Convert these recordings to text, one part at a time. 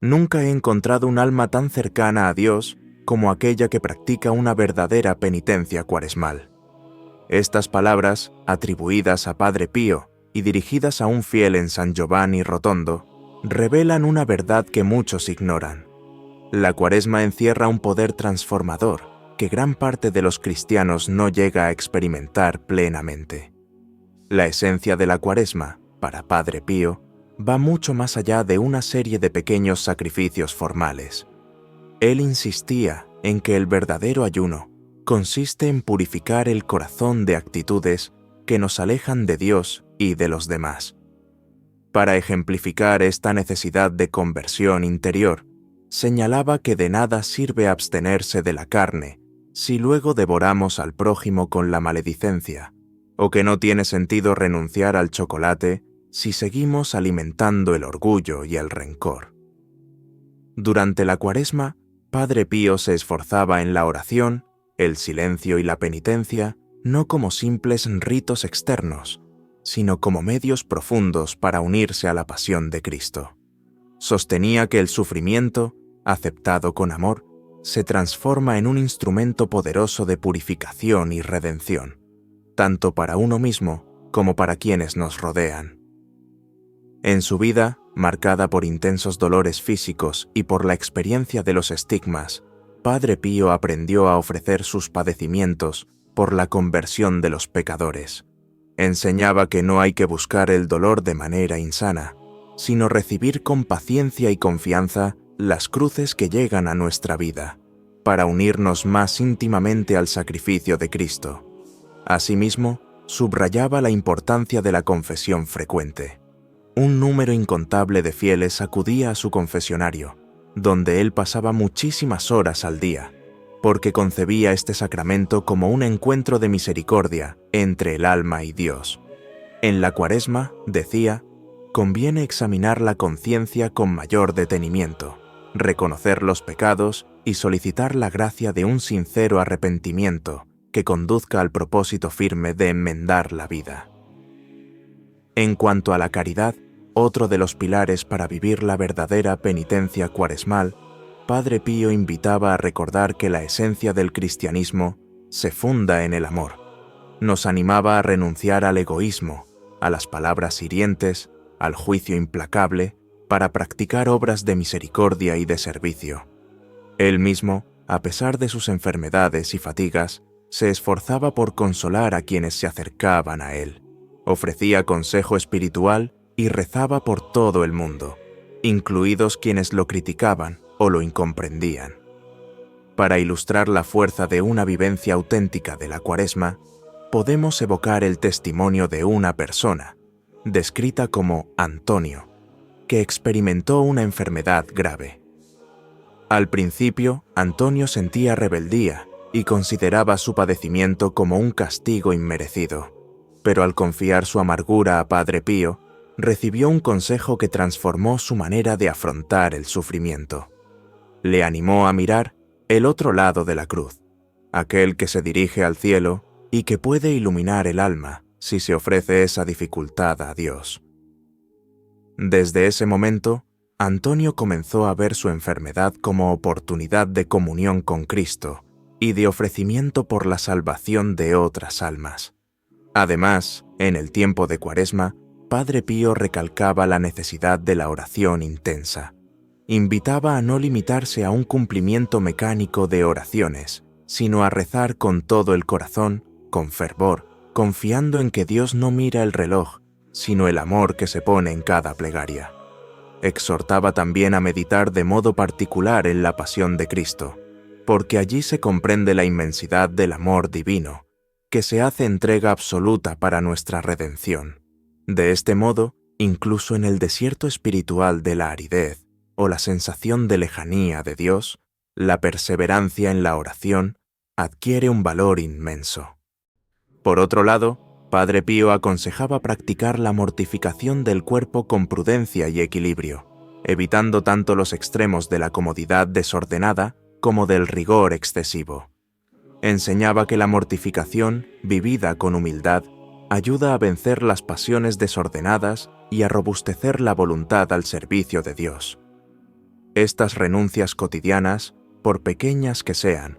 Nunca he encontrado un alma tan cercana a Dios como aquella que practica una verdadera penitencia cuaresmal. Estas palabras, atribuidas a Padre Pío y dirigidas a un fiel en San Giovanni Rotondo, revelan una verdad que muchos ignoran. La Cuaresma encierra un poder transformador que gran parte de los cristianos no llega a experimentar plenamente. La esencia de la Cuaresma, para Padre Pío, va mucho más allá de una serie de pequeños sacrificios formales. Él insistía en que el verdadero ayuno consiste en purificar el corazón de actitudes que nos alejan de Dios y de los demás. Para ejemplificar esta necesidad de conversión interior, señalaba que de nada sirve abstenerse de la carne si luego devoramos al prójimo con la maledicencia, o que no tiene sentido renunciar al chocolate si seguimos alimentando el orgullo y el rencor. Durante la Cuaresma, Padre Pío se esforzaba en la oración, el silencio y la penitencia no como simples ritos externos, sino como medios profundos para unirse a la pasión de Cristo. Sostenía que el sufrimiento, aceptado con amor, se transforma en un instrumento poderoso de purificación y redención, tanto para uno mismo como para quienes nos rodean. En su vida, marcada por intensos dolores físicos y por la experiencia de los estigmas, Padre Pío aprendió a ofrecer sus padecimientos por la conversión de los pecadores. Enseñaba que no hay que buscar el dolor de manera insana, sino recibir con paciencia y confianza las cruces que llegan a nuestra vida, para unirnos más íntimamente al sacrificio de Cristo. Asimismo, subrayaba la importancia de la confesión frecuente. Un número incontable de fieles acudía a su confesionario, donde él pasaba muchísimas horas al día, porque concebía este sacramento como un encuentro de misericordia entre el alma y Dios. En la Cuaresma, decía, conviene examinar la conciencia con mayor detenimiento, reconocer los pecados y solicitar la gracia de un sincero arrepentimiento que conduzca al propósito firme de enmendar la vida. En cuanto a la caridad, otro de los pilares para vivir la verdadera penitencia cuaresmal, Padre Pío invitaba a recordar que la esencia del cristianismo se funda en el amor. Nos animaba a renunciar al egoísmo, a las palabras hirientes, al juicio implacable, para practicar obras de misericordia y de servicio. Él mismo, a pesar de sus enfermedades y fatigas, se esforzaba por consolar a quienes se acercaban a él. Ofrecía consejo espiritual y rezaba por todo el mundo, incluidos quienes lo criticaban o lo incomprendían. Para ilustrar la fuerza de una vivencia auténtica de la Cuaresma, podemos evocar el testimonio de una persona, descrita como Antonio, que experimentó una enfermedad grave. Al principio, Antonio sentía rebeldía y consideraba su padecimiento como un castigo inmerecido, pero al confiar su amargura a Padre Pío, recibió un consejo que transformó su manera de afrontar el sufrimiento. Le animó a mirar el otro lado de la cruz, aquel que se dirige al cielo y que puede iluminar el alma si se ofrece esa dificultad a Dios. Desde ese momento, Antonio comenzó a ver su enfermedad como oportunidad de comunión con Cristo y de ofrecimiento por la salvación de otras almas. Además, en el tiempo de Cuaresma, Padre Pío recalcaba la necesidad de la oración intensa. Invitaba a no limitarse a un cumplimiento mecánico de oraciones, sino a rezar con todo el corazón, con fervor, confiando en que Dios no mira el reloj, sino el amor que se pone en cada plegaria. Exhortaba también a meditar de modo particular en la pasión de Cristo, porque allí se comprende la inmensidad del amor divino, que se hace entrega absoluta para nuestra redención. De este modo, incluso en el desierto espiritual de la aridez o la sensación de lejanía de Dios, la perseverancia en la oración adquiere un valor inmenso. Por otro lado, Padre Pío aconsejaba practicar la mortificación del cuerpo con prudencia y equilibrio, evitando tanto los extremos de la comodidad desordenada como del rigor excesivo. Enseñaba que la mortificación, vivida con humildad, ayuda a vencer las pasiones desordenadas y a robustecer la voluntad al servicio de Dios. Estas renuncias cotidianas, por pequeñas que sean,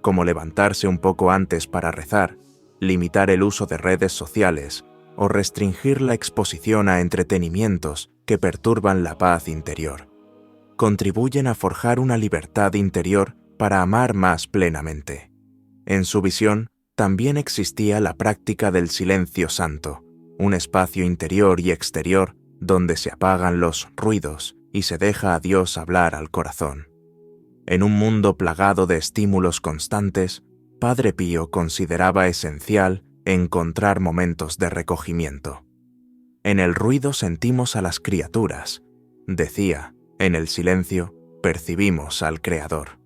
como levantarse un poco antes para rezar, limitar el uso de redes sociales o restringir la exposición a entretenimientos que perturban la paz interior, contribuyen a forjar una libertad interior para amar más plenamente. En su visión, también existía la práctica del silencio santo, un espacio interior y exterior donde se apagan los ruidos y se deja a Dios hablar al corazón. En un mundo plagado de estímulos constantes, Padre Pío consideraba esencial encontrar momentos de recogimiento. En el ruido sentimos a las criaturas, decía, en el silencio percibimos al Creador.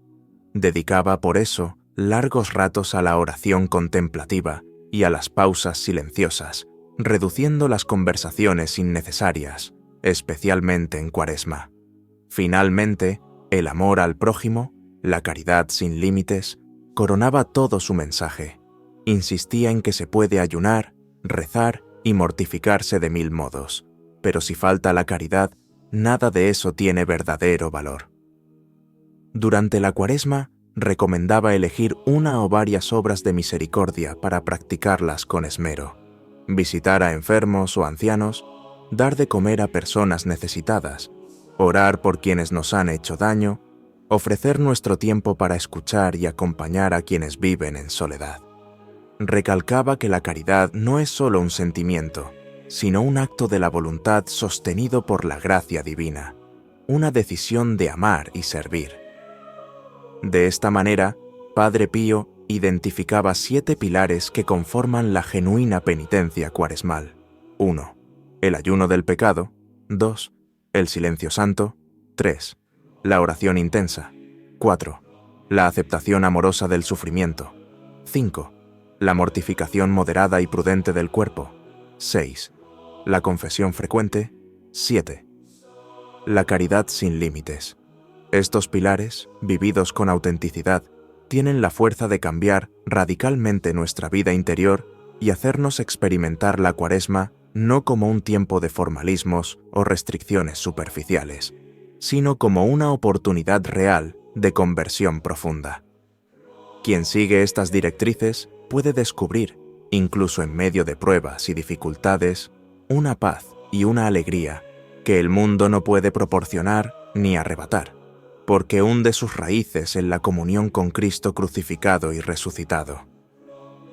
Dedicaba por eso largos ratos a la oración contemplativa y a las pausas silenciosas, reduciendo las conversaciones innecesarias, especialmente en Cuaresma. Finalmente, el amor al prójimo, la caridad sin límites, coronaba todo su mensaje. Insistía en que se puede ayunar, rezar y mortificarse de 1000 modos, pero si falta la caridad, nada de eso tiene verdadero valor. Durante la Cuaresma, recomendaba elegir una o varias obras de misericordia para practicarlas con esmero, visitar a enfermos o ancianos, dar de comer a personas necesitadas, orar por quienes nos han hecho daño, ofrecer nuestro tiempo para escuchar y acompañar a quienes viven en soledad. Recalcaba que la caridad no es solo un sentimiento, sino un acto de la voluntad sostenido por la gracia divina, una decisión de amar y servir. De esta manera, Padre Pío identificaba 7 pilares que conforman la genuina penitencia cuaresmal. 1. El ayuno del pecado. 2. El silencio santo. 3. La oración intensa. 4. La aceptación amorosa del sufrimiento. 5. La mortificación moderada y prudente del cuerpo. 6. La confesión frecuente. 7. La caridad sin límites. Estos pilares, vividos con autenticidad, tienen la fuerza de cambiar radicalmente nuestra vida interior y hacernos experimentar la Cuaresma no como un tiempo de formalismos o restricciones superficiales, sino como una oportunidad real de conversión profunda. Quien sigue estas directrices puede descubrir, incluso en medio de pruebas y dificultades, una paz y una alegría que el mundo no puede proporcionar ni arrebatar, porque hunde sus raíces en la comunión con Cristo crucificado y resucitado.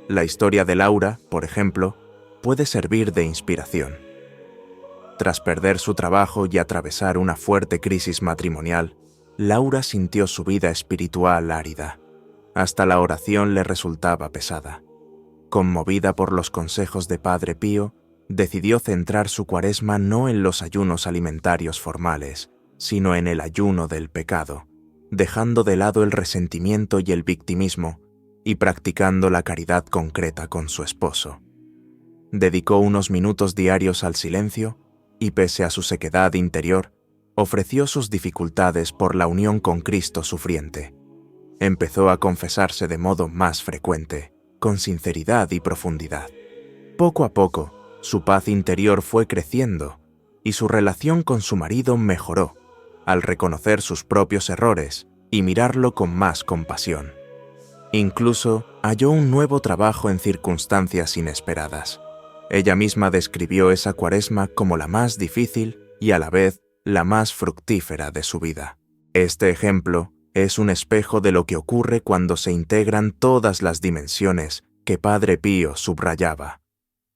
La historia de Laura, por ejemplo, puede servir de inspiración. Tras perder su trabajo y atravesar una fuerte crisis matrimonial, Laura sintió su vida espiritual árida. Hasta la oración le resultaba pesada. Conmovida por los consejos de Padre Pío, decidió centrar su Cuaresma no en los ayunos alimentarios formales, sino en el ayuno del pecado, dejando de lado el resentimiento y el victimismo y practicando la caridad concreta con su esposo. Dedicó unos minutos diarios al silencio y, pese a su sequedad interior, ofreció sus dificultades por la unión con Cristo sufriente. Empezó a confesarse de modo más frecuente, con sinceridad y profundidad. Poco a poco, su paz interior fue creciendo y su relación con su marido mejoró, al reconocer sus propios errores y mirarlo con más compasión. Incluso halló un nuevo trabajo en circunstancias inesperadas. Ella misma describió esa Cuaresma como la más difícil y a la vez la más fructífera de su vida. Este ejemplo es un espejo de lo que ocurre cuando se integran todas las dimensiones que Padre Pío subrayaba.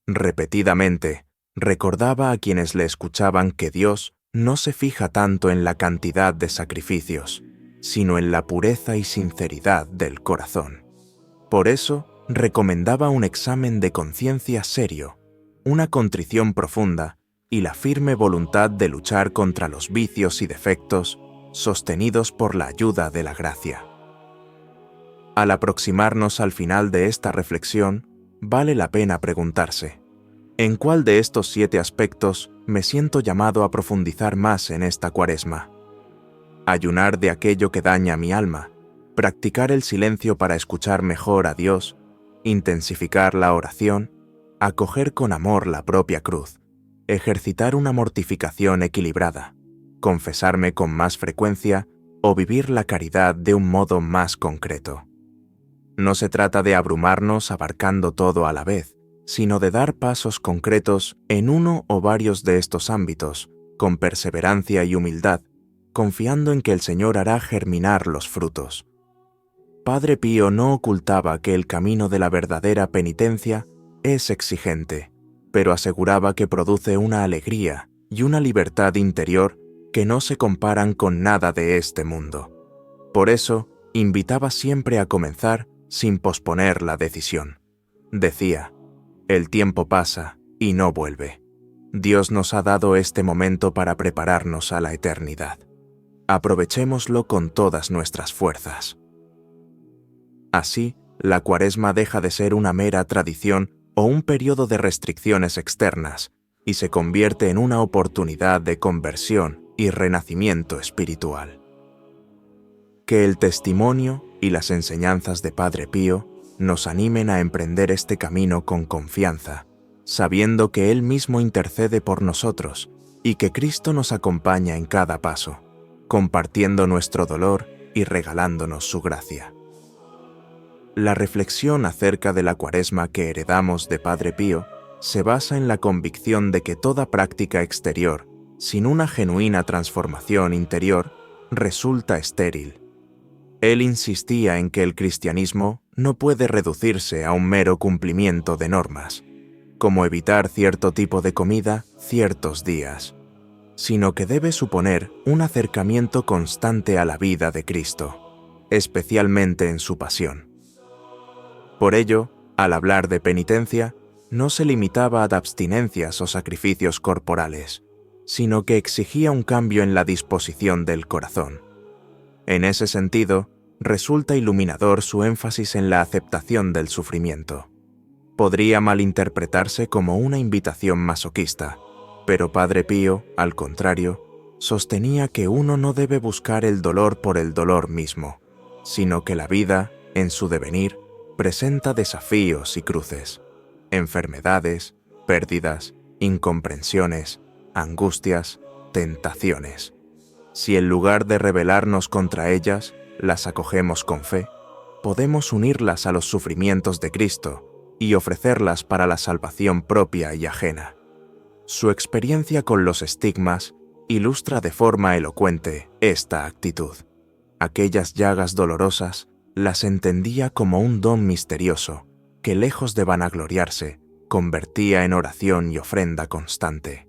Repetidamente, recordaba a quienes le escuchaban que Dios no se fija tanto en la cantidad de sacrificios, sino en la pureza y sinceridad del corazón. Por eso, recomendaba un examen de conciencia serio, una contrición profunda y la firme voluntad de luchar contra los vicios y defectos sostenidos por la ayuda de la gracia. Al aproximarnos al final de esta reflexión, vale la pena preguntarse: ¿en cuál de estos 7 aspectos me siento llamado a profundizar más en esta Cuaresma? Ayunar de aquello que daña mi alma, practicar el silencio para escuchar mejor a Dios, intensificar la oración, acoger con amor la propia cruz, ejercitar una mortificación equilibrada, confesarme con más frecuencia o vivir la caridad de un modo más concreto. No se trata de abrumarnos abarcando todo a la vez, sino de dar pasos concretos en uno o varios de estos ámbitos, con perseverancia y humildad, confiando en que el Señor hará germinar los frutos. Padre Pío no ocultaba que el camino de la verdadera penitencia es exigente, pero aseguraba que produce una alegría y una libertad interior que no se comparan con nada de este mundo. Por eso, invitaba siempre a comenzar sin posponer la decisión. Decía: el tiempo pasa y no vuelve. Dios nos ha dado este momento para prepararnos a la eternidad. Aprovechémoslo con todas nuestras fuerzas. Así, la Cuaresma deja de ser una mera tradición o un periodo de restricciones externas y se convierte en una oportunidad de conversión y renacimiento espiritual. Que el testimonio y las enseñanzas de Padre Pío nos animen a emprender este camino con confianza, sabiendo que Él mismo intercede por nosotros y que Cristo nos acompaña en cada paso, compartiendo nuestro dolor y regalándonos su gracia. La reflexión acerca de la Cuaresma que heredamos de Padre Pío se basa en la convicción de que toda práctica exterior, sin una genuina transformación interior, resulta estéril. Él insistía en que el cristianismo no puede reducirse a un mero cumplimiento de normas, como evitar cierto tipo de comida ciertos días, sino que debe suponer un acercamiento constante a la vida de Cristo, especialmente en su pasión. Por ello, al hablar de penitencia, no se limitaba a abstinencias o sacrificios corporales, sino que exigía un cambio en la disposición del corazón. En ese sentido, resulta iluminador su énfasis en la aceptación del sufrimiento. Podría malinterpretarse como una invitación masoquista, pero Padre Pío, al contrario, sostenía que uno no debe buscar el dolor por el dolor mismo, sino que la vida, en su devenir, presenta desafíos y cruces, enfermedades, pérdidas, incomprensiones, angustias, tentaciones. Si en lugar de rebelarnos contra ellas, las acogemos con fe, podemos unirlas a los sufrimientos de Cristo y ofrecerlas para la salvación propia y ajena. Su experiencia con los estigmas ilustra de forma elocuente esta actitud. Aquellas llagas dolorosas las entendía como un don misterioso que, lejos de vanagloriarse, convertía en oración y ofrenda constante.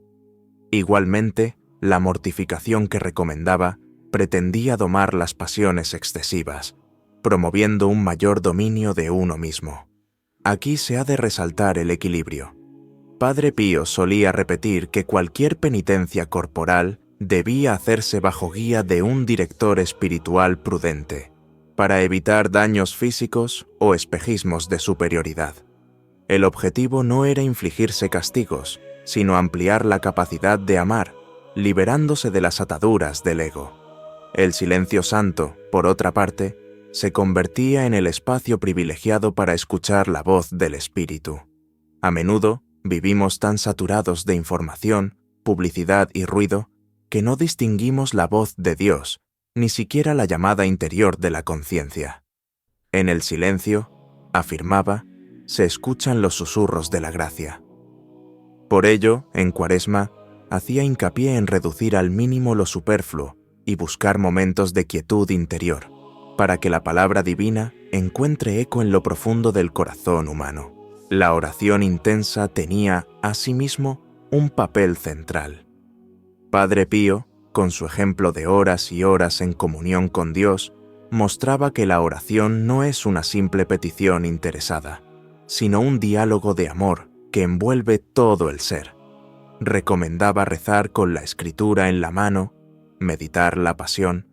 Igualmente, la mortificación que recomendaba pretendía domar las pasiones excesivas, promoviendo un mayor dominio de uno mismo. Aquí se ha de resaltar el equilibrio. Padre Pío solía repetir que cualquier penitencia corporal debía hacerse bajo guía de un director espiritual prudente, para evitar daños físicos o espejismos de superioridad. El objetivo no era infligirse castigos, sino ampliar la capacidad de amar, liberándose de las ataduras del ego. El silencio santo, por otra parte, se convertía en el espacio privilegiado para escuchar la voz del Espíritu. A menudo vivimos tan saturados de información, publicidad y ruido que no distinguimos la voz de Dios, ni siquiera la llamada interior de la conciencia. En el silencio, afirmaba, se escuchan los susurros de la gracia. Por ello, en Cuaresma, hacía hincapié en reducir al mínimo lo superfluo y buscar momentos de quietud interior, para que la palabra divina encuentre eco en lo profundo del corazón humano. La oración intensa tenía, asimismo, un papel central. Padre Pío, con su ejemplo de horas y horas en comunión con Dios, mostraba que la oración no es una simple petición interesada, sino un diálogo de amor que envuelve todo el ser. Recomendaba rezar con la escritura en la mano, meditar la pasión,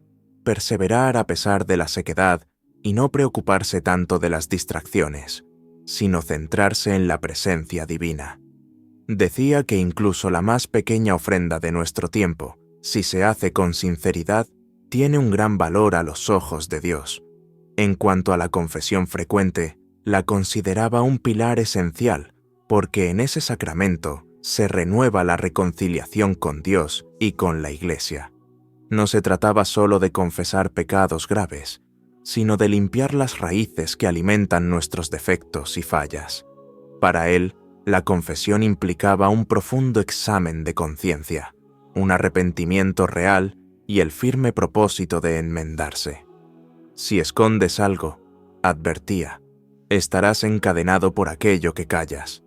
perseverar a pesar de la sequedad y no preocuparse tanto de las distracciones, sino centrarse en la presencia divina. Decía que incluso la más pequeña ofrenda de nuestro tiempo, si se hace con sinceridad, tiene un gran valor a los ojos de Dios. En cuanto a la confesión frecuente, la consideraba un pilar esencial, porque en ese sacramento se renueva la reconciliación con Dios y con la Iglesia. No se trataba solo de confesar pecados graves, sino de limpiar las raíces que alimentan nuestros defectos y fallas. Para él, la confesión implicaba un profundo examen de conciencia, un arrepentimiento real y el firme propósito de enmendarse. Si escondes algo, advertía, estarás encadenado por aquello que callas.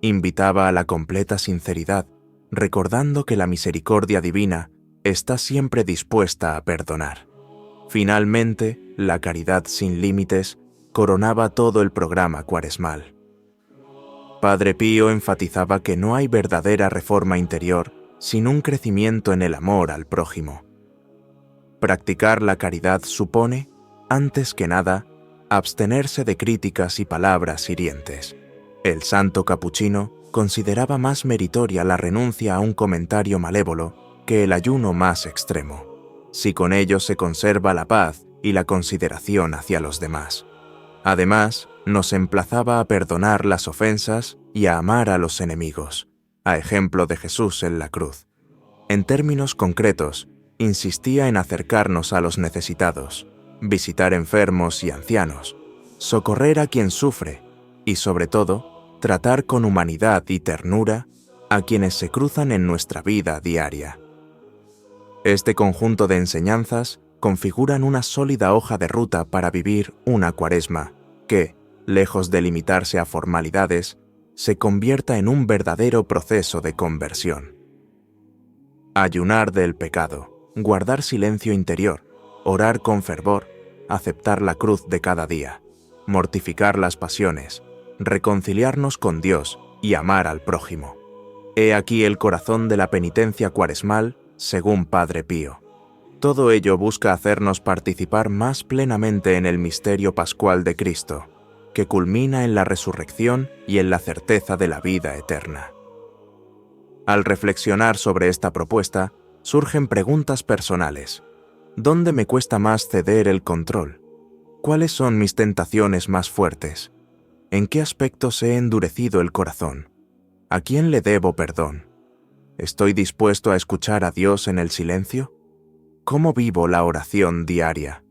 Invitaba a la completa sinceridad, recordando que la misericordia divina está siempre dispuesta a perdonar. Finalmente, la caridad sin límites coronaba todo el programa cuaresmal. Padre Pío enfatizaba que no hay verdadera reforma interior sin un crecimiento en el amor al prójimo. Practicar la caridad supone, antes que nada, abstenerse de críticas y palabras hirientes. El santo capuchino consideraba más meritoria la renuncia a un comentario malévolo que el ayuno más extremo, si con ello se conserva la paz y la consideración hacia los demás. Además, nos emplazaba a perdonar las ofensas y a amar a los enemigos, a ejemplo de Jesús en la cruz. En términos concretos, insistía en acercarnos a los necesitados, visitar enfermos y ancianos, socorrer a quien sufre y, sobre todo, tratar con humanidad y ternura a quienes se cruzan en nuestra vida diaria. Este conjunto de enseñanzas configuran una sólida hoja de ruta para vivir una cuaresma que, lejos de limitarse a formalidades, se convierta en un verdadero proceso de conversión. Ayunar del pecado, guardar silencio interior, orar con fervor, aceptar la cruz de cada día, mortificar las pasiones, reconciliarnos con Dios y amar al prójimo. He aquí el corazón de la penitencia cuaresmal, según Padre Pío. Todo ello busca hacernos participar más plenamente en el misterio pascual de Cristo, que culmina en la resurrección y en la certeza de la vida eterna. Al reflexionar sobre esta propuesta, surgen preguntas personales. ¿Dónde me cuesta más ceder el control? ¿Cuáles son mis tentaciones más fuertes? ¿En qué aspectos he endurecido el corazón? ¿A quién le debo perdón? ¿Estoy dispuesto a escuchar a Dios en el silencio? ¿Cómo vivo la oración diaria?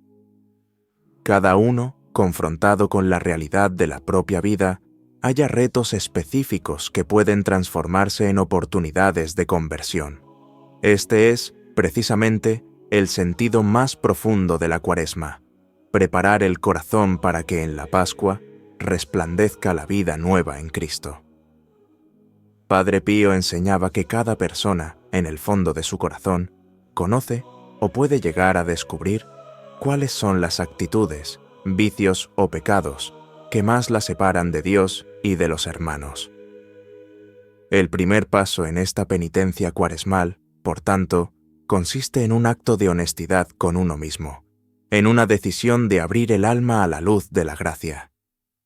Cada uno, confrontado con la realidad de la propia vida, halla retos específicos que pueden transformarse en oportunidades de conversión. Este es, precisamente, el sentido más profundo de la Cuaresma: preparar el corazón para que en la Pascua resplandezca la vida nueva en Cristo. Padre Pío enseñaba que cada persona, en el fondo de su corazón, conoce o puede llegar a descubrir cuáles son las actitudes, vicios o pecados que más la separan de Dios y de los hermanos. El primer paso en esta penitencia cuaresmal, por tanto, consiste en un acto de honestidad con uno mismo, en una decisión de abrir el alma a la luz de la gracia.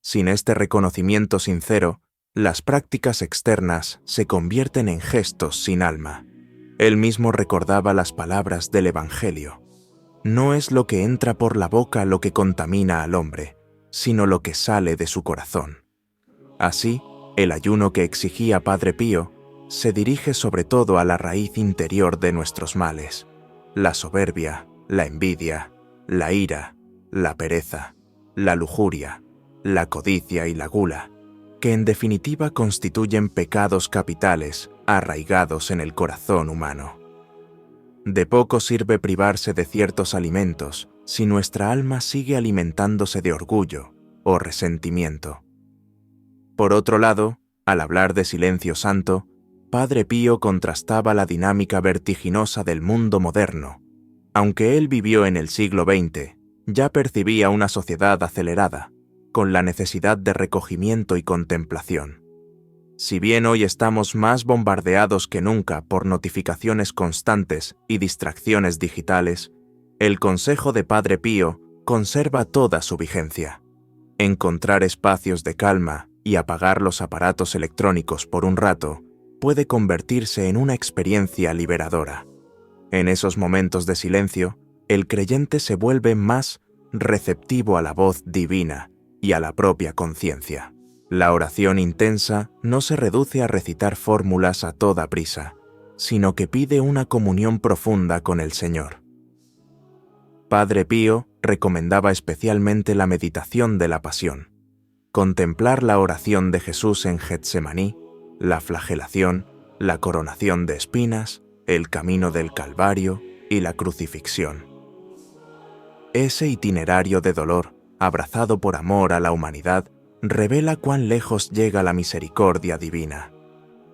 Sin este reconocimiento sincero, las prácticas externas se convierten en gestos sin alma. Él mismo recordaba las palabras del Evangelio: no es lo que entra por la boca lo que contamina al hombre, sino lo que sale de su corazón. Así, el ayuno que exigía Padre Pío se dirige sobre todo a la raíz interior de nuestros males: la soberbia, la envidia, la ira, la pereza, la lujuria, la codicia y la gula, que en definitiva constituyen pecados capitales arraigados en el corazón humano. De poco sirve privarse de ciertos alimentos si nuestra alma sigue alimentándose de orgullo o resentimiento. Por otro lado, al hablar de silencio santo, Padre Pío contrastaba la dinámica vertiginosa del mundo moderno. Aunque él vivió en el siglo XX, ya percibía una sociedad acelerada, con la necesidad de recogimiento y contemplación. Si bien hoy estamos más bombardeados que nunca por notificaciones constantes y distracciones digitales, el consejo de Padre Pío conserva toda su vigencia. Encontrar espacios de calma y apagar los aparatos electrónicos por un rato puede convertirse en una experiencia liberadora. En esos momentos de silencio, el creyente se vuelve más receptivo a la voz divina y a la propia conciencia. La oración intensa no se reduce a recitar fórmulas a toda prisa, sino que pide una comunión profunda con el Señor. Padre Pío recomendaba especialmente la meditación de la pasión, contemplar la oración de Jesús en Getsemaní, la flagelación, la coronación de espinas, el camino del Calvario y la crucifixión. Ese itinerario de dolor, abrazado por amor a la humanidad, revela cuán lejos llega la misericordia divina.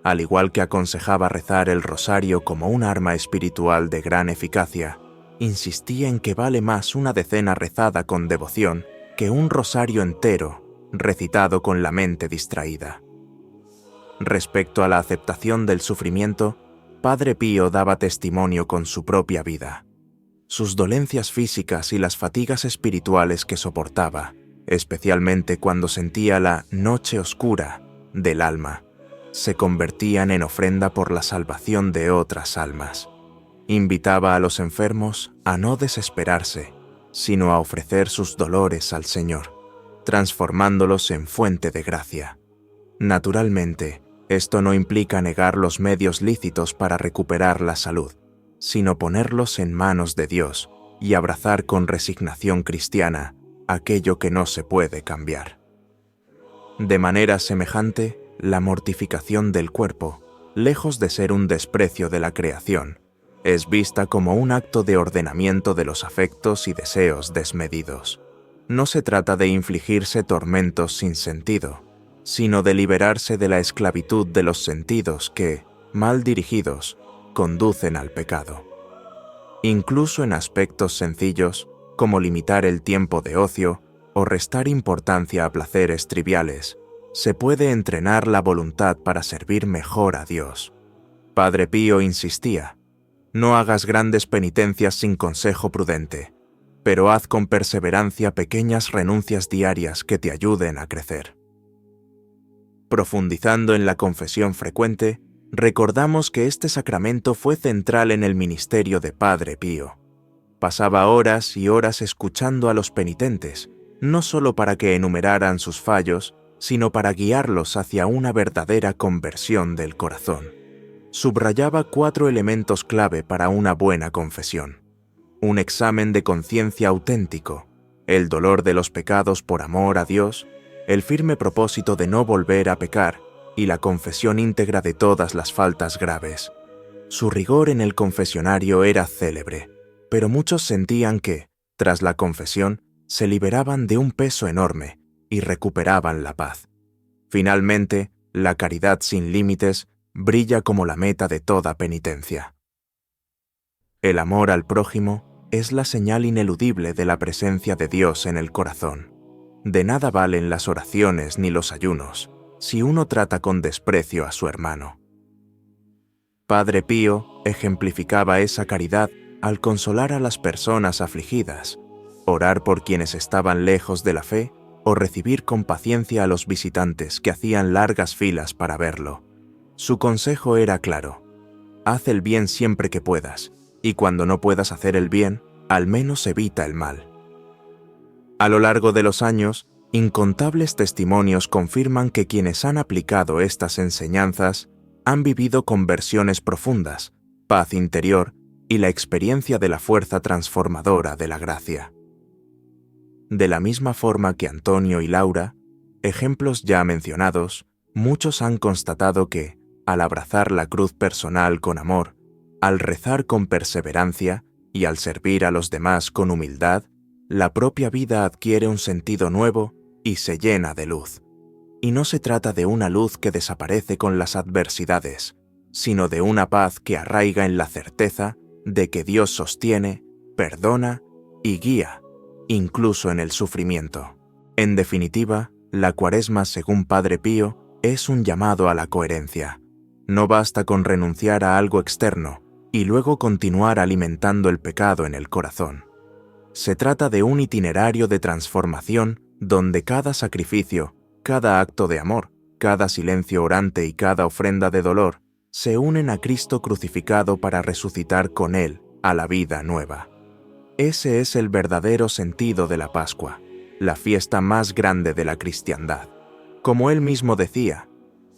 Al igual que aconsejaba rezar el rosario como un arma espiritual de gran eficacia, insistía en que vale más una decena rezada con devoción que un rosario entero recitado con la mente distraída. Respecto a la aceptación del sufrimiento, Padre Pío daba testimonio con su propia vida. Sus dolencias físicas y las fatigas espirituales que soportaba, especialmente cuando sentía la noche oscura del alma, se convertían en ofrenda por la salvación de otras almas. Invitaba a los enfermos a no desesperarse, sino a ofrecer sus dolores al Señor, transformándolos en fuente de gracia. Naturalmente, esto no implica negar los medios lícitos para recuperar la salud, sino ponerlos en manos de Dios y abrazar con resignación cristiana aquello que no se puede cambiar. De manera semejante, la mortificación del cuerpo, lejos de ser un desprecio de la creación, es vista como un acto de ordenamiento de los afectos y deseos desmedidos. No se trata de infligirse tormentos sin sentido, sino de liberarse de la esclavitud de los sentidos que, mal dirigidos, conducen al pecado. Incluso en aspectos sencillos, como limitar el tiempo de ocio o restar importancia a placeres triviales, se puede entrenar la voluntad para servir mejor a Dios. Padre Pío insistía: no hagas grandes penitencias sin consejo prudente, pero haz con perseverancia pequeñas renuncias diarias que te ayuden a crecer. Profundizando en la confesión frecuente, recordamos que este sacramento fue central en el ministerio de Padre Pío. Pasaba horas y horas escuchando a los penitentes, no solo para que enumeraran sus fallos, sino para guiarlos hacia una verdadera conversión del corazón. Subrayaba 4 elementos clave para una buena confesión: un examen de conciencia auténtico, el dolor de los pecados por amor a Dios, el firme propósito de no volver a pecar y la confesión íntegra de todas las faltas graves. Su rigor en el confesionario era célebre, pero muchos sentían que, tras la confesión, se liberaban de un peso enorme y recuperaban la paz. Finalmente, la caridad sin límites brilla como la meta de toda penitencia. El amor al prójimo es la señal ineludible de la presencia de Dios en el corazón. De nada valen las oraciones ni los ayunos si uno trata con desprecio a su hermano. Padre Pío ejemplificaba esa caridad al consolar a las personas afligidas, orar por quienes estaban lejos de la fe o recibir con paciencia a los visitantes que hacían largas filas para verlo. Su consejo era claro: haz el bien siempre que puedas, y cuando no puedas hacer el bien, al menos evita el mal. A lo largo de los años, incontables testimonios confirman que quienes han aplicado estas enseñanzas han vivido conversiones profundas, paz interior y la experiencia de la fuerza transformadora de la gracia. De la misma forma que Antonio y Laura, ejemplos ya mencionados, muchos han constatado que, al abrazar la cruz personal con amor, al rezar con perseverancia y al servir a los demás con humildad, la propia vida adquiere un sentido nuevo y se llena de luz. Y no se trata de una luz que desaparece con las adversidades, sino de una paz que arraiga en la certeza de que Dios sostiene, perdona y guía, incluso en el sufrimiento. En definitiva, la Cuaresma, según Padre Pío, es un llamado a la coherencia. No basta con renunciar a algo externo y luego continuar alimentando el pecado en el corazón. Se trata de un itinerario de transformación donde cada sacrificio, cada acto de amor, cada silencio orante y cada ofrenda de dolor se unen a Cristo crucificado para resucitar con Él a la vida nueva. Ese es el verdadero sentido de la Pascua, la fiesta más grande de la cristiandad. Como Él mismo decía,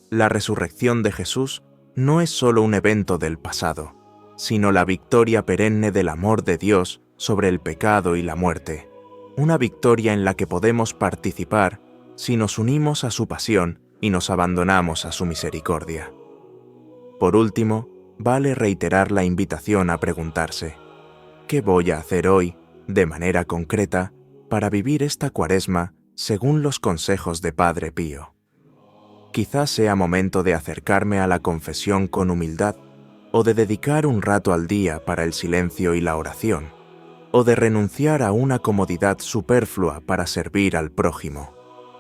la resurrección de Jesús no es solo un evento del pasado, sino la victoria perenne del amor de Dios sobre el pecado y la muerte, una victoria en la que podemos participar si nos unimos a su pasión y nos abandonamos a su misericordia. Por último, vale reiterar la invitación a preguntarse: ¿qué voy a hacer hoy, de manera concreta, para vivir esta Cuaresma según los consejos de Padre Pío? Quizás sea momento de acercarme a la confesión con humildad, o de dedicar un rato al día para el silencio y la oración, o de renunciar a una comodidad superflua para servir al prójimo,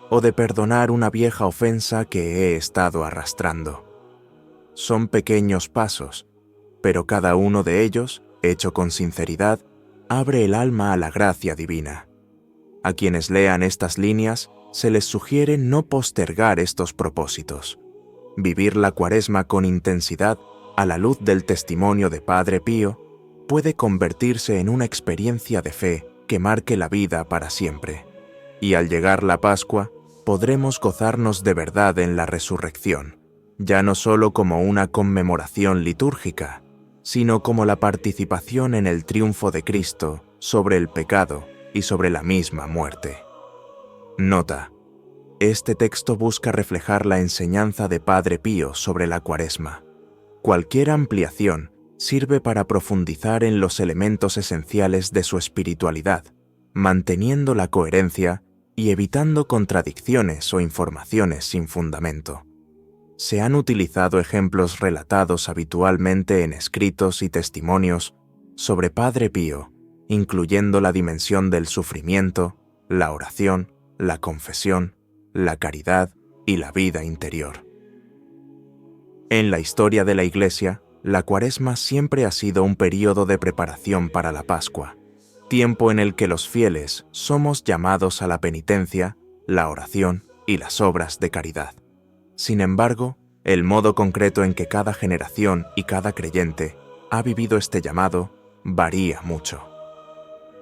o de perdonar una vieja ofensa que he estado arrastrando. Son pequeños pasos, pero cada uno de ellos, hecho con sinceridad, abre el alma a la gracia divina. A quienes lean estas líneas, se les sugiere no postergar estos propósitos. Vivir la Cuaresma con intensidad, a la luz del testimonio de Padre Pío, puede convertirse en una experiencia de fe que marque la vida para siempre. Y al llegar la Pascua, podremos gozarnos de verdad en la resurrección, ya no solo como una conmemoración litúrgica, sino como la participación en el triunfo de Cristo sobre el pecado y sobre la misma muerte. Nota: este texto busca reflejar la enseñanza de Padre Pío sobre la Cuaresma. Cualquier ampliación sirve para profundizar en los elementos esenciales de su espiritualidad, manteniendo la coherencia y evitando contradicciones o informaciones sin fundamento. Se han utilizado ejemplos relatados habitualmente en escritos y testimonios sobre Padre Pío, incluyendo la dimensión del sufrimiento, la oración, la confesión, la caridad y la vida interior. En la historia de la Iglesia, la Cuaresma siempre ha sido un período de preparación para la Pascua, tiempo en el que los fieles somos llamados a la penitencia, la oración y las obras de caridad. Sin embargo, el modo concreto en que cada generación y cada creyente ha vivido este llamado varía mucho.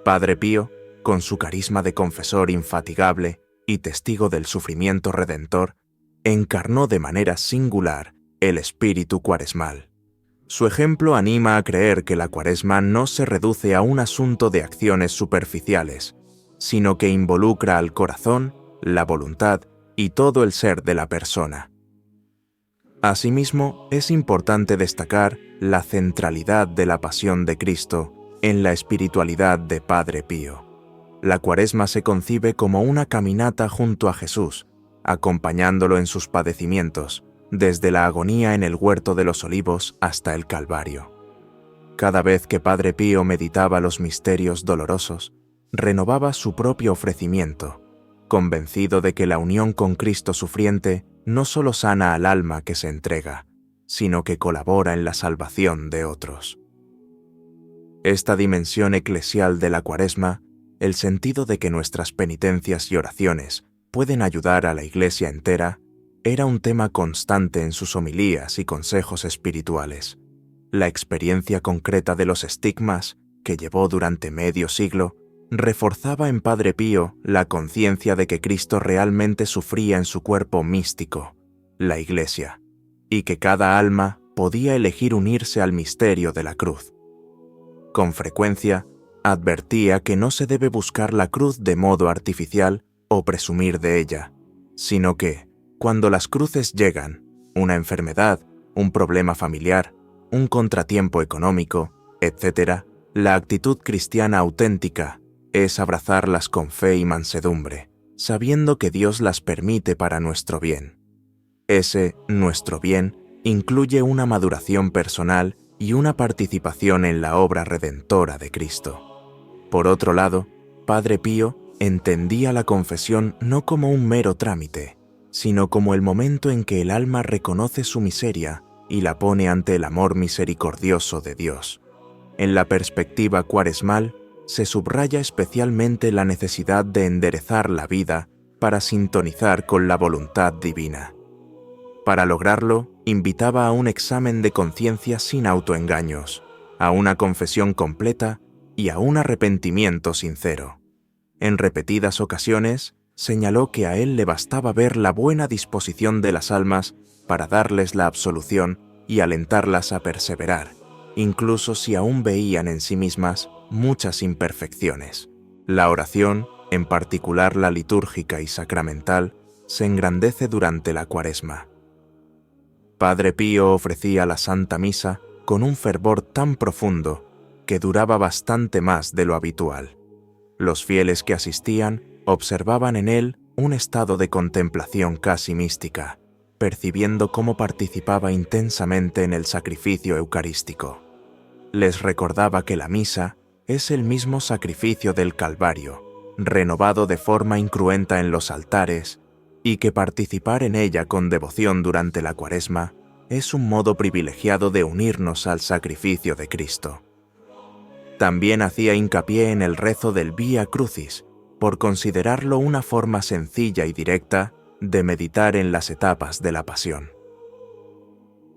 Padre Pío, con su carisma de confesor infatigable y testigo del sufrimiento redentor, encarnó de manera singular el espíritu cuaresmal. Su ejemplo anima a creer que la Cuaresma no se reduce a un asunto de acciones superficiales, sino que involucra al corazón, la voluntad y todo el ser de la persona. Asimismo, es importante destacar la centralidad de la pasión de Cristo en la espiritualidad de Padre Pío. La Cuaresma se concibe como una caminata junto a Jesús, acompañándolo en sus padecimientos, desde la agonía en el huerto de los Olivos hasta el Calvario. Cada vez que Padre Pío meditaba los misterios dolorosos, renovaba su propio ofrecimiento, convencido de que la unión con Cristo sufriente no solo sana al alma que se entrega, sino que colabora en la salvación de otros. Esta dimensión eclesial de la Cuaresma, el sentido de que nuestras penitencias y oraciones pueden ayudar a la Iglesia entera, era un tema constante en sus homilías y consejos espirituales. La experiencia concreta de los estigmas, que llevó durante medio siglo, reforzaba en Padre Pío la conciencia de que Cristo realmente sufría en su cuerpo místico, la Iglesia, y que cada alma podía elegir unirse al misterio de la cruz. Con frecuencia, advertía que no se debe buscar la cruz de modo artificial o presumir de ella, sino que, cuando las cruces llegan, una enfermedad, un problema familiar, un contratiempo económico, etc., la actitud cristiana auténtica es abrazarlas con fe y mansedumbre, sabiendo que Dios las permite para nuestro bien. Ese nuestro bien incluye una maduración personal y una participación en la obra redentora de Cristo. Por otro lado, Padre Pío entendía la confesión no como un mero trámite, sino como el momento en que el alma reconoce su miseria y la pone ante el amor misericordioso de Dios. En la perspectiva cuaresmal, se subraya especialmente la necesidad de enderezar la vida para sintonizar con la voluntad divina. Para lograrlo, invitaba a un examen de conciencia sin autoengaños, a una confesión completa y a un arrepentimiento sincero. En repetidas ocasiones, señaló que a él le bastaba ver la buena disposición de las almas para darles la absolución y alentarlas a perseverar, incluso si aún veían en sí mismas muchas imperfecciones. La oración, en particular la litúrgica y sacramental, se engrandece durante la Cuaresma. Padre Pío ofrecía la Santa Misa con un fervor tan profundo que duraba bastante más de lo habitual. Los fieles que asistían observaban en él un estado de contemplación casi mística, percibiendo cómo participaba intensamente en el sacrificio eucarístico. Les recordaba que la misa es el mismo sacrificio del Calvario, renovado de forma incruenta en los altares, y que participar en ella con devoción durante la Cuaresma es un modo privilegiado de unirnos al sacrificio de Cristo. También hacía hincapié en el rezo del Vía Crucis, por considerarlo una forma sencilla y directa de meditar en las etapas de la pasión.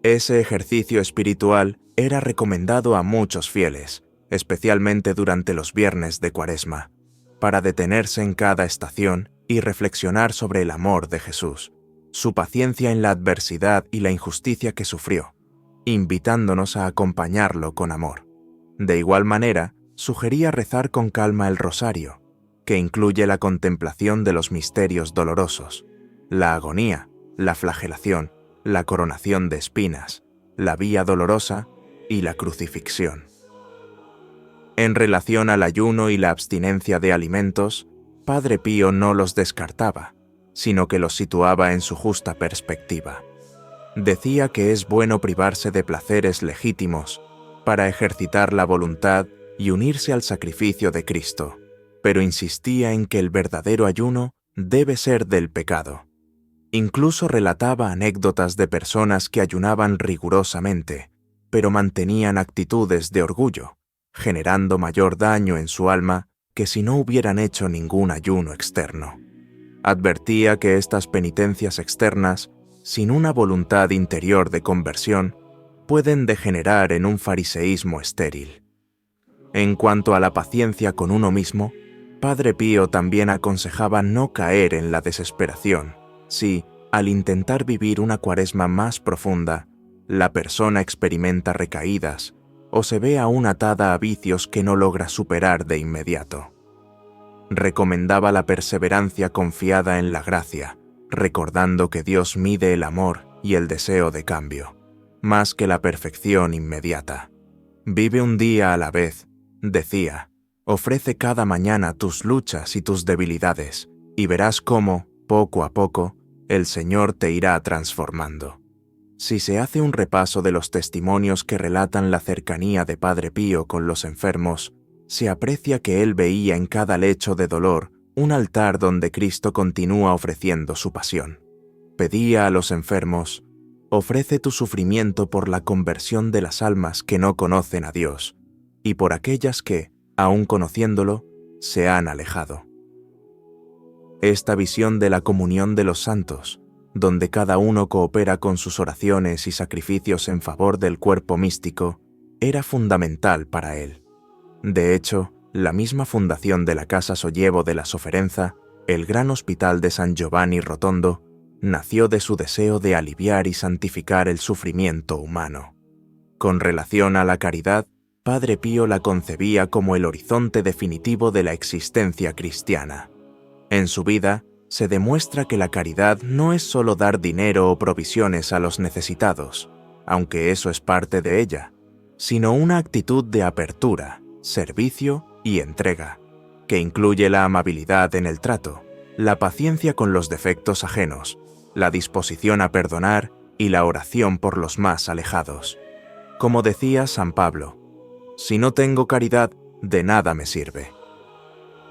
Ese ejercicio espiritual era recomendado a muchos fieles, especialmente durante los viernes de Cuaresma, para detenerse en cada estación y reflexionar sobre el amor de Jesús, su paciencia en la adversidad y la injusticia que sufrió, invitándonos a acompañarlo con amor. De igual manera, sugería rezar con calma el rosario, que incluye la contemplación de los misterios dolorosos, la agonía, la flagelación, la coronación de espinas, la vía dolorosa y la crucifixión. En relación al ayuno y la abstinencia de alimentos, Padre Pío no los descartaba, sino que los situaba en su justa perspectiva. Decía que es bueno privarse de placeres legítimos para ejercitar la voluntad y unirse al sacrificio de Cristo, pero insistía en que el verdadero ayuno debe ser del pecado. Incluso relataba anécdotas de personas que ayunaban rigurosamente, pero mantenían actitudes de orgullo, generando mayor daño en su alma que si no hubieran hecho ningún ayuno externo. Advertía que estas penitencias externas, sin una voluntad interior de conversión, pueden degenerar en un fariseísmo estéril. En cuanto a la paciencia con uno mismo, Padre Pío también aconsejaba no caer en la desesperación si, al intentar vivir una Cuaresma más profunda, la persona experimenta recaídas o se ve aún atada a vicios que no logra superar de inmediato. Recomendaba la perseverancia confiada en la gracia, recordando que Dios mide el amor y el deseo de cambio, más que la perfección inmediata. Vive un día a la vez, decía, ofrece cada mañana tus luchas y tus debilidades, y verás cómo, poco a poco, el Señor te irá transformando. Si se hace un repaso de los testimonios que relatan la cercanía de Padre Pío con los enfermos, se aprecia que él veía en cada lecho de dolor un altar donde Cristo continúa ofreciendo su pasión. Pedía a los enfermos: ofrece tu sufrimiento por la conversión de las almas que no conocen a Dios, y por aquellas que, aun conociéndolo, se han alejado. Esta visión de la comunión de los santos, donde cada uno coopera con sus oraciones y sacrificios en favor del cuerpo místico, era fundamental para él. De hecho, la misma fundación de la Casa Sollevo de la Sofferenza, el gran hospital de San Giovanni Rotondo, nació de su deseo de aliviar y santificar el sufrimiento humano. Con relación a la caridad, Padre Pío la concebía como el horizonte definitivo de la existencia cristiana. En su vida, se demuestra que la caridad no es solo dar dinero o provisiones a los necesitados, aunque eso es parte de ella, sino una actitud de apertura, servicio y entrega, que incluye la amabilidad en el trato, la paciencia con los defectos ajenos, la disposición a perdonar y la oración por los más alejados. Como decía San Pablo, si no tengo caridad, de nada me sirve.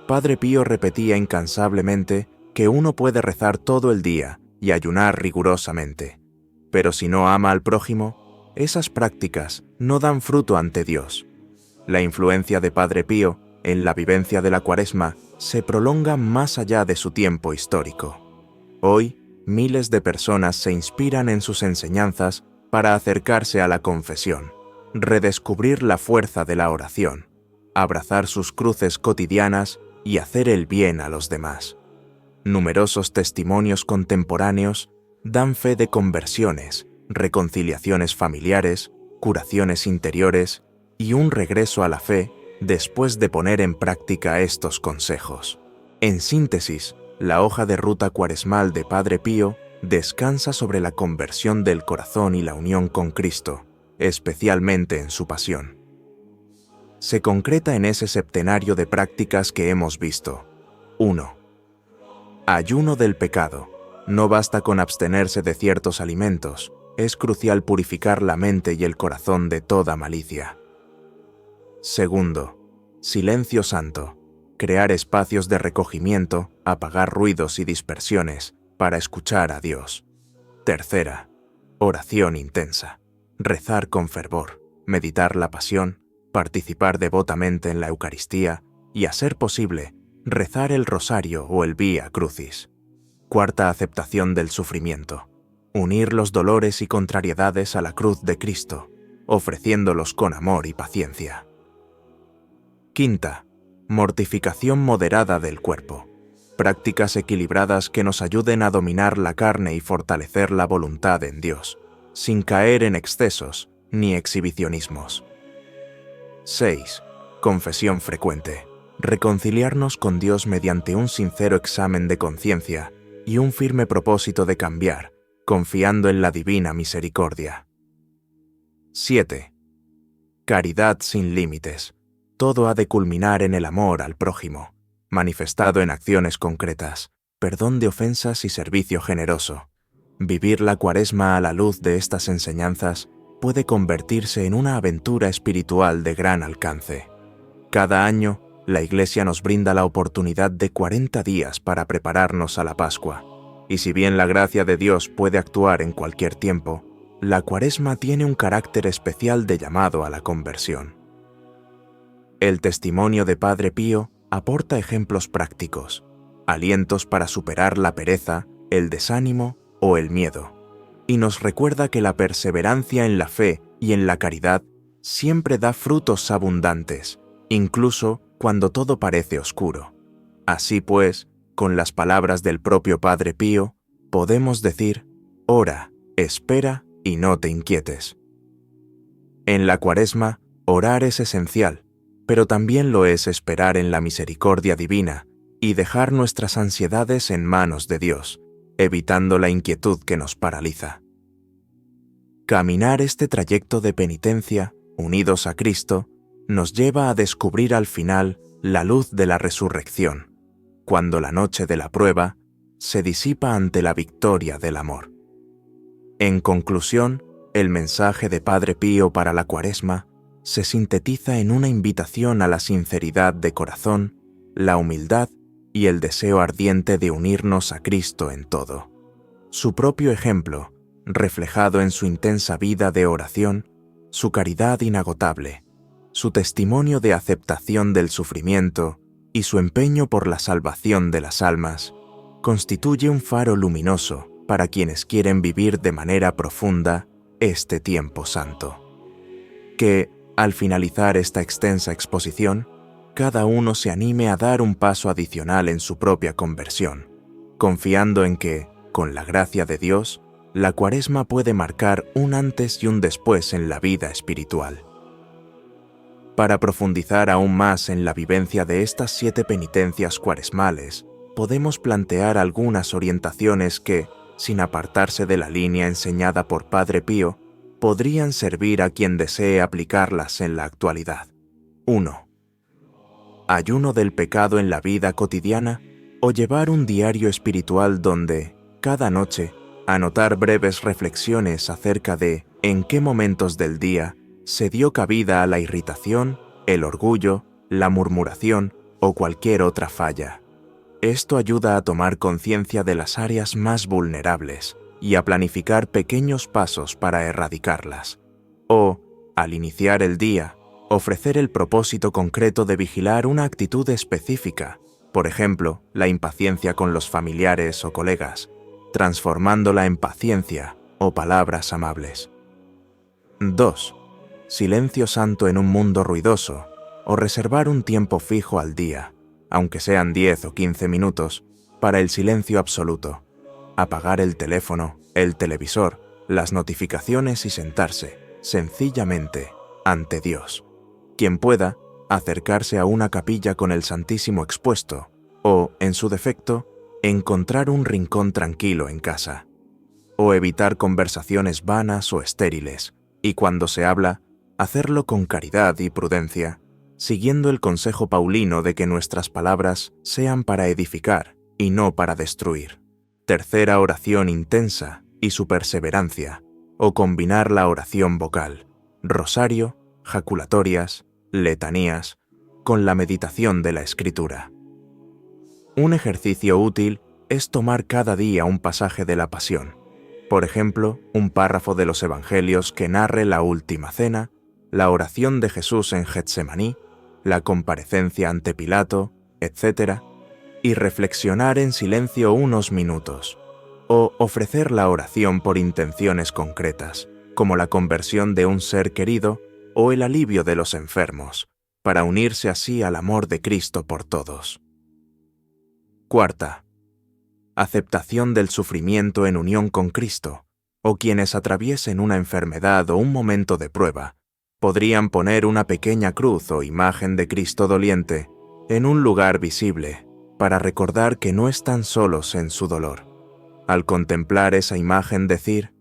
Padre Pío repetía incansablemente que uno puede rezar todo el día y ayunar rigurosamente, pero si no ama al prójimo, esas prácticas no dan fruto ante Dios. La influencia de Padre Pío en la vivencia de la Cuaresma se prolonga más allá de su tiempo histórico. Hoy, miles de personas se inspiran en sus enseñanzas para acercarse a la confesión, redescubrir la fuerza de la oración, abrazar sus cruces cotidianas y hacer el bien a los demás. Numerosos testimonios contemporáneos dan fe de conversiones, reconciliaciones familiares, curaciones interiores y un regreso a la fe después de poner en práctica estos consejos. En síntesis, la hoja de ruta cuaresmal de Padre Pío descansa sobre la conversión del corazón y la unión con Cristo, especialmente en su pasión. Se concreta en ese septenario de prácticas que hemos visto. 1. Ayuno del pecado. No basta con abstenerse de ciertos alimentos, es crucial purificar la mente y el corazón de toda malicia. 2. Silencio santo. Crear espacios de recogimiento, apagar ruidos y dispersiones para escuchar a Dios. 3. Oración intensa. Rezar con fervor, meditar la pasión, participar devotamente en la Eucaristía y, a ser posible, rezar el rosario o el Vía Crucis. 4. Aceptación del sufrimiento. Unir los dolores y contrariedades a la cruz de Cristo, ofreciéndolos con amor y paciencia. 5. Mortificación moderada del cuerpo. Prácticas equilibradas que nos ayuden a dominar la carne y fortalecer la voluntad en Dios, sin caer en excesos ni exhibicionismos. 6. Confesión frecuente. Reconciliarnos con Dios mediante un sincero examen de conciencia y un firme propósito de cambiar, confiando en la divina misericordia. 7. Caridad sin límites. Todo ha de culminar en el amor al prójimo, manifestado en acciones concretas, perdón de ofensas y servicio generoso. Vivir la Cuaresma a la luz de estas enseñanzas puede convertirse en una aventura espiritual de gran alcance. Cada año, la Iglesia nos brinda la oportunidad de 40 días para prepararnos a la Pascua, y si bien la gracia de Dios puede actuar en cualquier tiempo, la Cuaresma tiene un carácter especial de llamado a la conversión. El testimonio de Padre Pío aporta ejemplos prácticos, alientos para superar la pereza, el desánimo o el miedo, y nos recuerda que la perseverancia en la fe y en la caridad siempre da frutos abundantes, incluso cuando todo parece oscuro. Así pues, con las palabras del propio Padre Pío, podemos decir: ora, espera y no te inquietes. En la Cuaresma, orar es esencial, pero también lo es esperar en la misericordia divina y dejar nuestras ansiedades en manos de Dios, evitando la inquietud que nos paraliza. Caminar este trayecto de penitencia, unidos a Cristo, nos lleva a descubrir al final la luz de la resurrección, cuando la noche de la prueba se disipa ante la victoria del amor. En conclusión, el mensaje de Padre Pío para la Cuaresma se sintetiza en una invitación a la sinceridad de corazón, la humildad y el deseo ardiente de unirnos a Cristo en todo. Su propio ejemplo, reflejado en su intensa vida de oración, su caridad inagotable, su testimonio de aceptación del sufrimiento y su empeño por la salvación de las almas, constituye un faro luminoso para quienes quieren vivir de manera profunda este tiempo santo. Que, al finalizar esta extensa exposición, cada uno se anime a dar un paso adicional en su propia conversión, confiando en que, con la gracia de Dios, la Cuaresma puede marcar un antes y un después en la vida espiritual. Para profundizar aún más en la vivencia de estas 7 penitencias cuaresmales, podemos plantear algunas orientaciones que, sin apartarse de la línea enseñada por Padre Pío, podrían servir a quien desee aplicarlas en la actualidad. 1. Ayuno del pecado en la vida cotidiana o llevar un diario espiritual donde, cada noche, anotar breves reflexiones acerca de en qué momentos del día se dio cabida a la irritación, el orgullo, la murmuración o cualquier otra falla. Esto ayuda a tomar conciencia de las áreas más vulnerables y a planificar pequeños pasos para erradicarlas. O, al iniciar el día, ofrecer el propósito concreto de vigilar una actitud específica, por ejemplo, la impaciencia con los familiares o colegas, transformándola en paciencia o palabras amables. 2. Silencio santo en un mundo ruidoso, o reservar un tiempo fijo al día, aunque sean 10 o 15 minutos, para el silencio absoluto. Apagar el teléfono, el televisor las notificaciones y sentarse, sencillamente, ante Dios. Quien pueda, acercarse a una capilla con el Santísimo expuesto, o, en su defecto, encontrar un rincón tranquilo en casa. O evitar conversaciones vanas o estériles, y cuando se habla, hacerlo con caridad y prudencia, siguiendo el consejo paulino de que nuestras palabras sean para edificar y no para destruir. Tercera oración intensa y su perseverancia, o combinar la oración vocal, rosario, jaculatorias, letanías, con la meditación de la Escritura. Un ejercicio útil es tomar cada día un pasaje de la Pasión, por ejemplo, un párrafo de los Evangelios que narre la última cena, la oración de Jesús en Getsemaní, la comparecencia ante Pilato, etc., y reflexionar en silencio unos minutos, o ofrecer la oración por intenciones concretas, como la conversión de un ser querido o el alivio de los enfermos, para unirse así al amor de Cristo por todos. Cuarta, aceptación del sufrimiento en unión con Cristo, o quienes atraviesen una enfermedad o un momento de prueba, podrían poner una pequeña cruz o imagen de Cristo doliente en un lugar visible para recordar que no están solos en su dolor. Al contemplar esa imagen decir: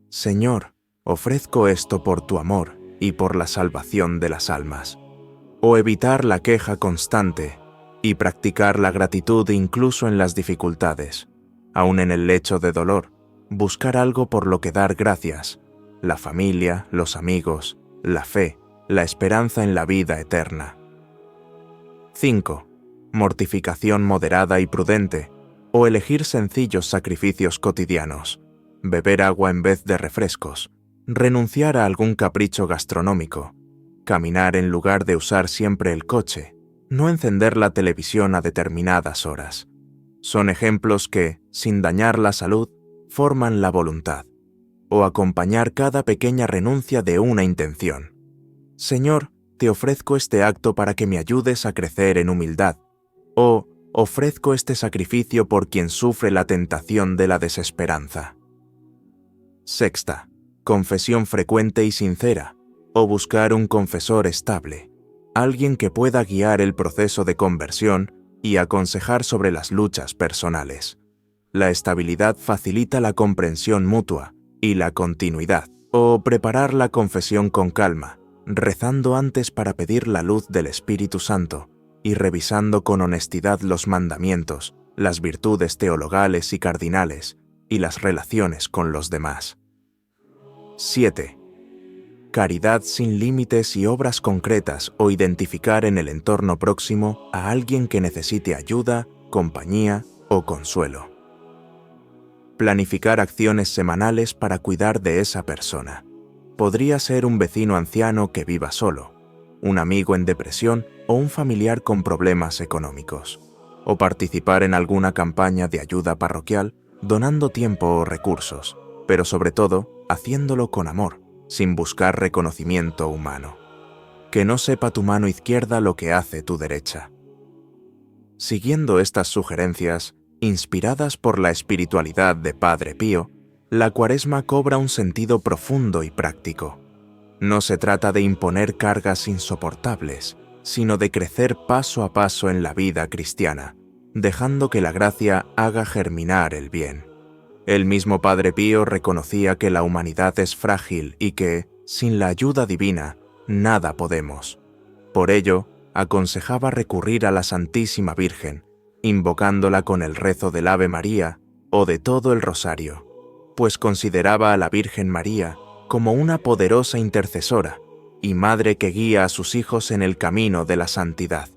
Señor, ofrezco esto por tu amor y por la salvación de las almas. O evitar la queja constante y practicar la gratitud incluso en las dificultades, aun en el lecho de dolor, buscar algo por lo que dar gracias, la familia, los amigos, la fe, la esperanza en la vida eterna. 5. Mortificación moderada y prudente, o elegir sencillos sacrificios cotidianos, beber agua en vez de refrescos, renunciar a algún capricho gastronómico, caminar en lugar de usar siempre el coche, no encender la televisión a determinadas horas. Son ejemplos que, sin dañar la salud, forman la voluntad. O acompañar cada pequeña renuncia de una intención. Señor, te ofrezco este acto para que me ayudes a crecer en humildad. O ofrezco este sacrificio por quien sufre la tentación de la desesperanza. Sexta, confesión frecuente y sincera, o buscar un confesor estable, alguien que pueda guiar el proceso de conversión y aconsejar sobre las luchas personales. La estabilidad facilita la comprensión mutua y la continuidad, o preparar la confesión con calma, rezando antes para pedir la luz del Espíritu Santo y revisando con honestidad los mandamientos, las virtudes teologales y cardinales y las relaciones con los demás. 7. Caridad sin límites y obras concretas o identificar en el entorno próximo a alguien que necesite ayuda, compañía o consuelo. Planificar acciones semanales para cuidar de esa persona. Podría ser un vecino anciano que viva solo, un amigo en depresión o un familiar con problemas económicos. O participar en alguna campaña de ayuda parroquial, donando tiempo o recursos, pero sobre todo, haciéndolo con amor, sin buscar reconocimiento humano. Que no sepa tu mano izquierda lo que hace tu derecha. Siguiendo estas sugerencias, inspiradas por la espiritualidad de Padre Pío, la Cuaresma cobra un sentido profundo y práctico. No se trata de imponer cargas insoportables, sino de crecer paso a paso en la vida cristiana, dejando que la gracia haga germinar el bien. El mismo Padre Pío reconocía que la humanidad es frágil y que, sin la ayuda divina, nada podemos. Por ello, aconsejaba recurrir a la Santísima Virgen, invocándola con el rezo del Ave María o de todo el Rosario, pues consideraba a la Virgen María como una poderosa intercesora y madre que guía a sus hijos en el camino de la santidad.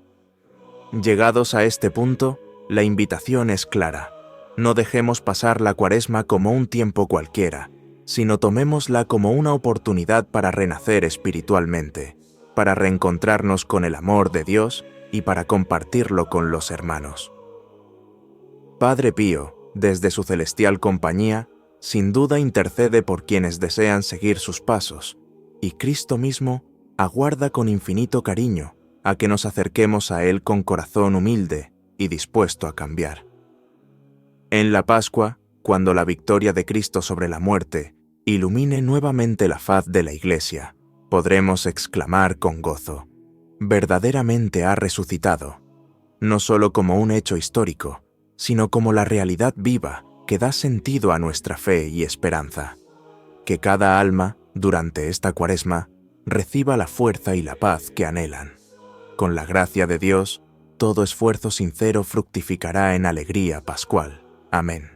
Llegados a este punto, la invitación es clara. No dejemos pasar la Cuaresma como un tiempo cualquiera, sino tomémosla como una oportunidad para renacer espiritualmente, para reencontrarnos con el amor de Dios y para compartirlo con los hermanos. Padre Pío, desde su celestial compañía, sin duda intercede por quienes desean seguir sus pasos, y Cristo mismo aguarda con infinito cariño a que nos acerquemos a Él con corazón humilde y dispuesto a cambiar. En la Pascua, cuando la victoria de Cristo sobre la muerte ilumine nuevamente la faz de la Iglesia, podremos exclamar con gozo: verdaderamente ha resucitado, no solo como un hecho histórico, sino como la realidad viva que da sentido a nuestra fe y esperanza. Que cada alma, durante esta Cuaresma, reciba la fuerza y la paz que anhelan. Con la gracia de Dios, todo esfuerzo sincero fructificará en alegría pascual. Amén.